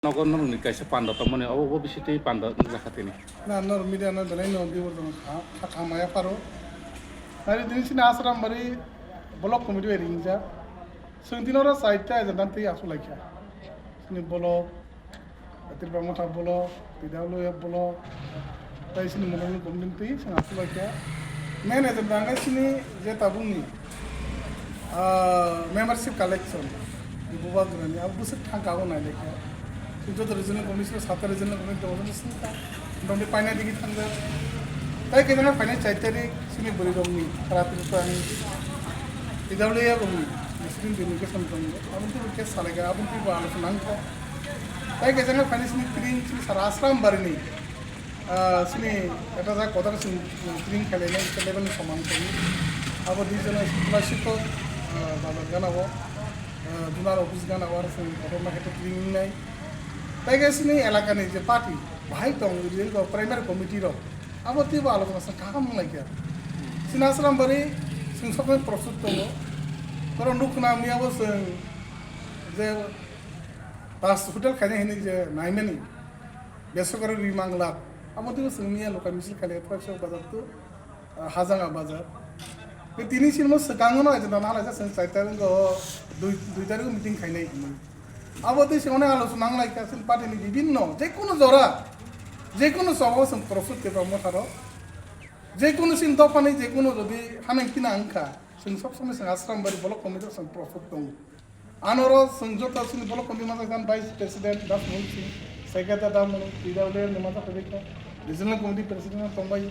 নগর নরনি কাইসা পান্ডা তো মানে অব বিশিতেই পান্ডা জাখাতেনি না নর মিডিয়া না বেলাই no biwordon khamaya paro nari dinisini Ashrambari block committee rinja sungtinora saita ejantanti asulaikha sini block TRIPURA motha block PWF block tai sini mononi committee sing asulaikha main ejantanga sini je tabungni membership collection buba grani abu se thangkago na lekha जो तो regional commission 7 regional committee दो संस्था Dondi final दिगी थांग ताई के जना final चाइतेरी सिनि बरि दंनि राति तो आनि इदावले गमि मिस्ट्रिन डेलिगेशन दंनि आबुन तो के सालेगा आबुन तो आलोचना नांगखा ताई के जना फाइनल सिनि ट्रिंग सिनि सारा आश्रामबारिनि सिनि एटा जा कदार सिनि ट्रिंग खेलेने लेभेल समान करि आबो दिजन स्कॉलरशिप बाबा गानावो जुनार ऑफिस गानावो आरो सिनि गथमा हेते ट्रिंग नाय তাই গেছিনি এলাকানি যে পার্টি ভাই দং প্রাইমারি কমিটির আবার তিব আলোচনা কাম নাইকা সিন Ashrambari সিং সবাই প্রস্তুত দङ কারণ নুকনা মিয়াবো जों যে বাস হোটেল খাইনে হিনি যে নাইমেনি বেসরকারি রিমাংলা আবার তিব जों মিয়া লোকাল মিছিল খালে ফ্রাকশন বাজার তো হাজাঙ্গা বাজার এই তিনি সিনমো সকাঙ্গনো আজ না হালা जों চাইতারঙ্গ দুই তারিখ মিটিং খাইনাই আবদি সেখানে আলোচনা নাইকাছেন পার্টিনি বিভিন্ন যে কোনো জরা যে কোনো সভা जों প্রস্তুত কেবা মথারো যে কোনো চিন্তা পানি যে কোনো যদি হানাং কিনা আংখা जों सब समय जों Ashrambari ब्लक कमिटी जों प्रस्তুत दङ आनरो जों जता सिनि ब्लक कमिटी माजा जान भाइस प्रेसिडेंट दास मुंसि सेक्रेटारि दामनो पिडावले निमाजा पदेका रीजनल कमिटी प्रेसिडेंट तंबाय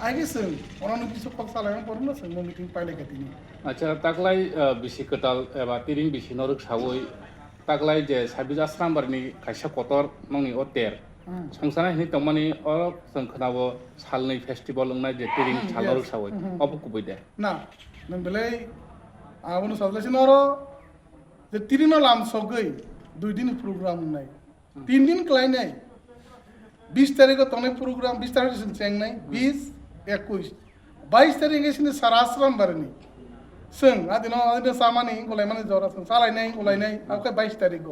आगे जों अनानु किछु पक्षालायन परनो जों मिटिं पाइले गतिनि আচ্ছা তাকলাই বিসি কতাল এবা তিরিং বিসি নরক সাবই তাকলাই যে সাবিজ Ashrambariनि কাইসা কতর নंनि অতেर সংসাनाय हिनि तमानि अ जों खोनाबो सालनै फेस्टिवल लंनाय जे तिरिं सालरक सावै अबो कुबै दे ना नों बेलाय आबोनो सावलासि नरो जे तिरिनो लाम सगै 2 दिन प्रोग्राम नाय 3 दिन क्लाइनाय 20 तारिख तने प्रोग्राम 20 तारिख जों चेंनाय 20 21 22 तारिख सिनि सारा Ashrambariनि जों आदिनो सामानि गलायमानि जरा जों सालायनाय गलायनाय आके 22 तारिख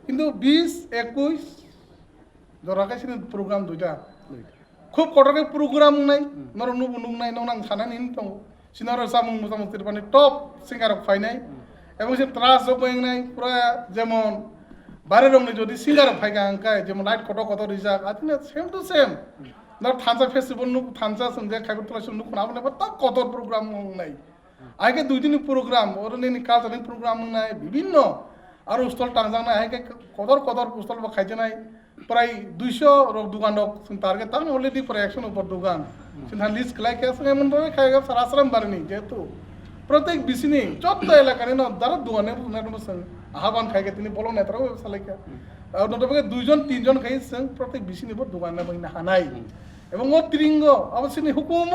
किन्तु 20 21 जराके सिनि प्रोग्राम दुइटा खूब कटके प्रोग्राम नाय नर नुबु नुंनाय नंनां सानानि दङ सिनार सामुं मोजां तिरपानि टप सिंगार फाइनाय এবং সে ত্রাস জবংনাই পুরা যেমন বারে রংনি যদি সিঙ্গার ফাইগা আঙ্কায় যেমন লাইট কত কত রিজাক আদিনে সেম টু সেম না থানসা ফেস্টিভ্যাল নু থানসা সঙ্গে খাইবো তোলা শুনু কোনাবো না তো কত প্রোগ্রাম নাই আগে 2 দিন প্রোগ্রাম ওরনি কালচারাল প্রোগ্রাম নাই বিভিন্ন আর উস্তল টাংজাং নাই আগে কদর উস্তল খাইতে নাই প্রায় 200 রক দোকান রক টার্গেট তার অলরেডি প্রায় 100 উপর দোকান সিনহা লিস্ট ক্লাই কেসে এমন ভাবে খাইগা সারা Ashrambariनि যেহেতু প্রত্যেক বিসিনি যত এলাকারে ন দারা দোকানে নরমসং আহ্বান খাইগে তিনি বলো নেত্রা সালাইকা আর নতবে দুইজন তিনজন খাইছেন প্রত্যেক বিসিনি বড় দোকানে বইনা হানাই এবং ও ত্রিঙ্গ অবশ্যই হুকুম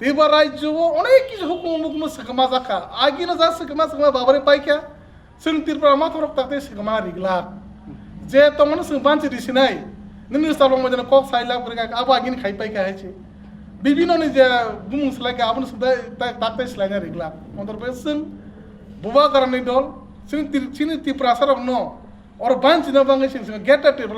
দেবা রাজ্য অনেক কিছু হুকুম সকমা জাকা আগিনা যা সকমা বাবারে পাইকা जों त्रिपुरा माथरक ताते सकमा रिगला जे तमन जों बानसि दिसिनाय नोंनि सालबं मजन कक साइला बरगा आबा आगिन खाइ पाइका हैछि বিভিন্ন नि जे बुमुं सलाइका आबन सुदा ताते सलाइना रिगला मदरबे जों बुबा गारनि दल जों त्रिपुरा सारक न और बानसि न बाङै जों गेटा टेबल